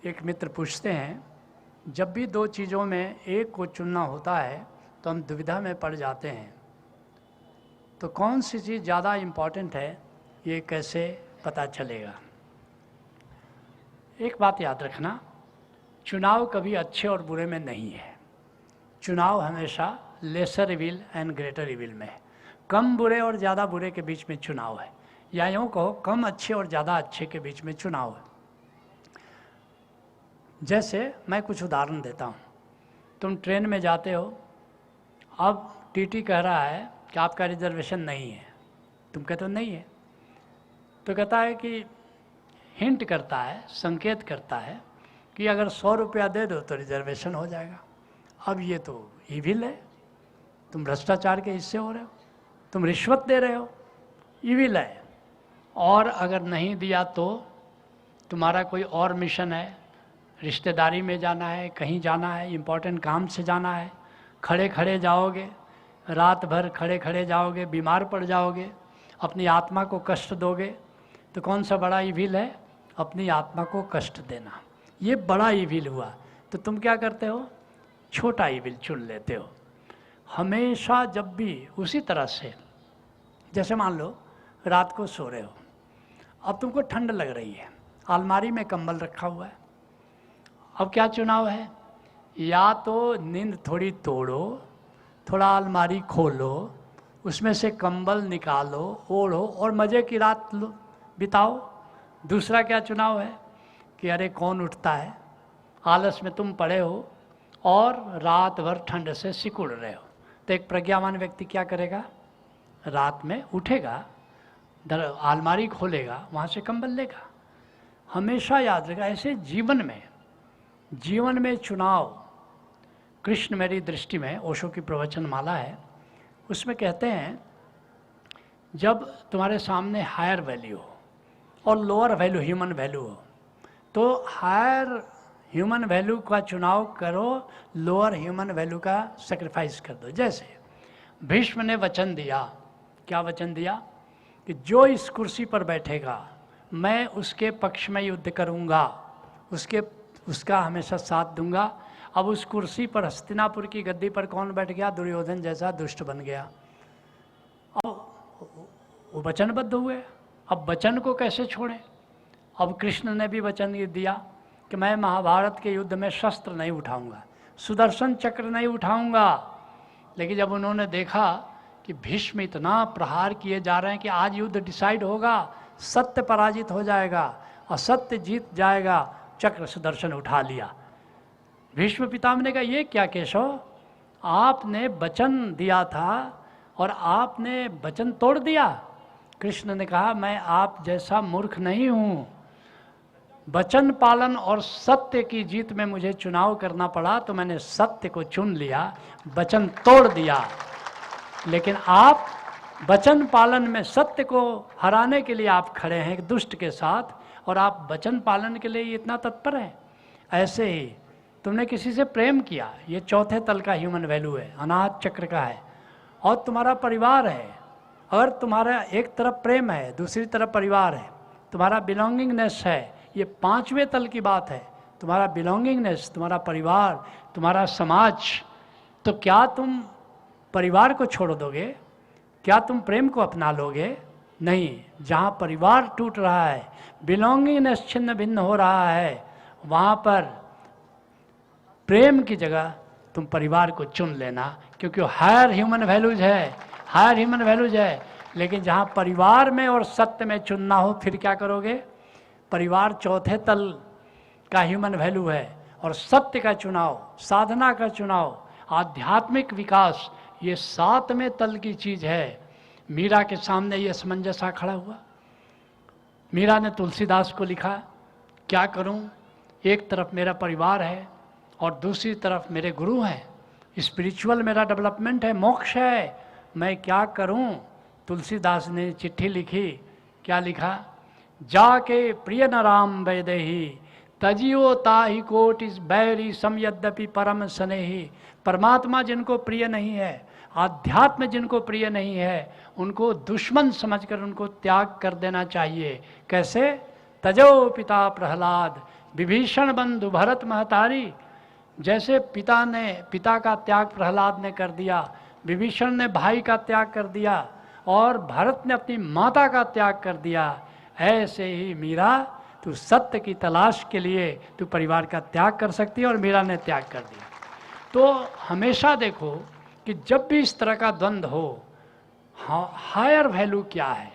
एक मित्र पूछते हैं, जब भी दो चीज़ों में एक को चुनना होता है तो हम दुविधा में पड़ जाते हैं, तो कौन सी चीज़ ज़्यादा इम्पॉर्टेंट है, ये कैसे पता चलेगा। एक बात याद रखना, चुनाव कभी अच्छे और बुरे में नहीं है। चुनाव हमेशा laser evil and greater evil में है। कम बुरे और ज़्यादा बुरे के बीच में चुनाव है, या यूँ कहो कम अच्छे और ज़्यादा अच्छे के बीच में चुनाव है। जैसे मैं कुछ उदाहरण देता हूँ। तुम ट्रेन में जाते हो, अब टीटी कह रहा है कि आपका रिजर्वेशन नहीं है। तुम कहते हो नहीं है, तो कहता है कि हिंट करता है, संकेत करता है कि अगर 100 रुपया दे दो तो रिजर्वेशन हो जाएगा। अब ये तो इविल है, तुम भ्रष्टाचार के हिस्से हो रहे हो, तुम रिश्वत दे रहे हो, इविल है। और अगर नहीं दिया तो तुम्हारा कोई और मिशन है, रिश्तेदारी में जाना है, कहीं जाना है, इम्पोर्टेंट काम से जाना है, खड़े खड़े जाओगे, रात भर खड़े खड़े जाओगे, बीमार पड़ जाओगे, अपनी आत्मा को कष्ट दोगे, तो कौन सा बड़ा इविल है? अपनी आत्मा को कष्ट देना, ये बड़ा इविल हुआ। तो तुम क्या करते हो? छोटा इविल चुन लेते हो हमेशा। जब भी उसी तरह से, जैसे मान लो रात को सो रहे हो, अब तुमको ठंड लग रही है, अलमारी में कंबल रखा हुआ है, अब क्या चुनाव है? या तो नींद थोड़ी तोड़ो, थोड़ा अलमारी खोलो, उसमें से कंबल निकालो, ओढ़ो और मज़े की रात लो, बिताओ। दूसरा क्या चुनाव है कि अरे कौन उठता है, आलस में तुम पड़े हो और रात भर ठंड से सिकुड़ रहे हो। तो एक प्रज्ञावान व्यक्ति क्या करेगा? रात में उठेगा, अलमारी खोलेगा, वहाँ से कंबल लेगा। हमेशा याद रखेगा, ऐसे जीवन में चुनाव। कृष्ण मेरी दृष्टि में, ओशो की प्रवचन माला है, उसमें कहते हैं जब तुम्हारे सामने हायर वैल्यू हो और लोअर वैल्यू ह्यूमन वैल्यू हो, तो हायर ह्यूमन वैल्यू का चुनाव करो, लोअर ह्यूमन वैल्यू का सेक्रीफाइस कर दो। जैसे भीष्म ने वचन दिया, क्या वचन दिया? कि जो इस कुर्सी पर बैठेगा मैं उसके पक्ष में युद्ध करूंगा, उसका हमेशा साथ दूंगा। अब उस कुर्सी पर, हस्तिनापुर की गद्दी पर कौन बैठ गया? दुर्योधन जैसा दुष्ट बन गया। अब वो वचनबद्ध हुए, अब वचन को कैसे छोड़ें? अब कृष्ण ने भी वचन दिया कि मैं महाभारत के युद्ध में शस्त्र नहीं उठाऊंगा, सुदर्शन चक्र नहीं उठाऊंगा। लेकिन जब उन्होंने देखा कि भीष्म इतना प्रहार किए जा रहे हैं कि आज युद्ध डिसाइड होगा, सत्य पराजित हो जाएगा, असत्य जीत जाएगा, चक्र सुदर्शन उठा लिया। भीष्म पितामह ने कहा, ये क्या केशव, आपने वचन दिया था और आपने वचन तोड़ दिया। कृष्ण ने कहा, मैं आप जैसा मूर्ख नहीं हूँ, वचन पालन और सत्य की जीत में मुझे चुनाव करना पड़ा तो मैंने सत्य को चुन लिया, वचन तोड़ दिया। लेकिन आप वचन पालन में सत्य को हराने के लिए आप खड़े हैं एक दुष्ट के साथ, और आप वचन पालन के लिए इतना तत्पर हैं। ऐसे ही तुमने किसी से प्रेम किया, ये चौथे तल का ह्यूमन वैल्यू है, अनाहत चक्र का है, और तुम्हारा परिवार है। अगर तुम्हारा एक तरफ प्रेम है, दूसरी तरफ परिवार है, तुम्हारा बिलोंगिंगनेस है, ये 5वें तल की बात है। तुम्हारा बिलोंगिंगनेस, तुम्हारा परिवार, तुम्हारा समाज, तो क्या तुम परिवार को छोड़ दोगे? क्या तुम प्रेम को अपना लोगे? नहीं। जहाँ परिवार टूट रहा है, बिलोंगिंगनेस छिन्न भिन्न हो रहा है, वहाँ पर प्रेम की जगह तुम परिवार को चुन लेना, क्योंकि हायर ह्यूमन वैल्यूज है, हायर ह्यूमन वैल्यूज है। लेकिन जहाँ परिवार में और सत्य में चुनना हो, फिर क्या करोगे? परिवार चौथे तल का ह्यूमन वैल्यू है, और सत्य का चुनाव, साधना का चुनाव, आध्यात्मिक विकास, ये 7वें तल की चीज़ है। मीरा के सामने ये असमंजस खड़ा हुआ। मीरा ने तुलसीदास को लिखा, क्या करूं, एक तरफ मेरा परिवार है और दूसरी तरफ मेरे गुरु हैं, स्पिरिचुअल मेरा डेवलपमेंट है, मोक्ष है, मैं क्या करूं? तुलसीदास ने चिट्ठी लिखी, क्या लिखा? जाके प्रिय न राम वैदेही, तजियो ताहि कोटि बैरी सम यद्यपि परम स्नेही। परमात्मा जिनको प्रिय नहीं है, आध्यात्म जिनको प्रिय नहीं है, उनको दुश्मन समझकर उनको त्याग कर देना चाहिए। कैसे? तजो पिता प्रहलाद विभीषण बंधु भरत महतारी, जैसे पिता का त्याग प्रहलाद ने कर दिया, विभीषण ने भाई का त्याग कर दिया और भरत ने अपनी माता का त्याग कर दिया, ऐसे ही मीरा तू सत्य की तलाश के लिए तू परिवार का त्याग कर सकती है और मीरा ने त्याग कर दिया। तो हमेशा देखो कि जब भी इस तरह का द्वंद्व हो, हायर वैल्यू क्या है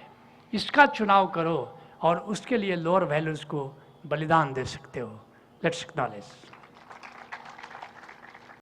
इसका चुनाव करो और उसके लिए लोअर वैल्यूज़ को बलिदान दे सकते हो। Let's acknowledge.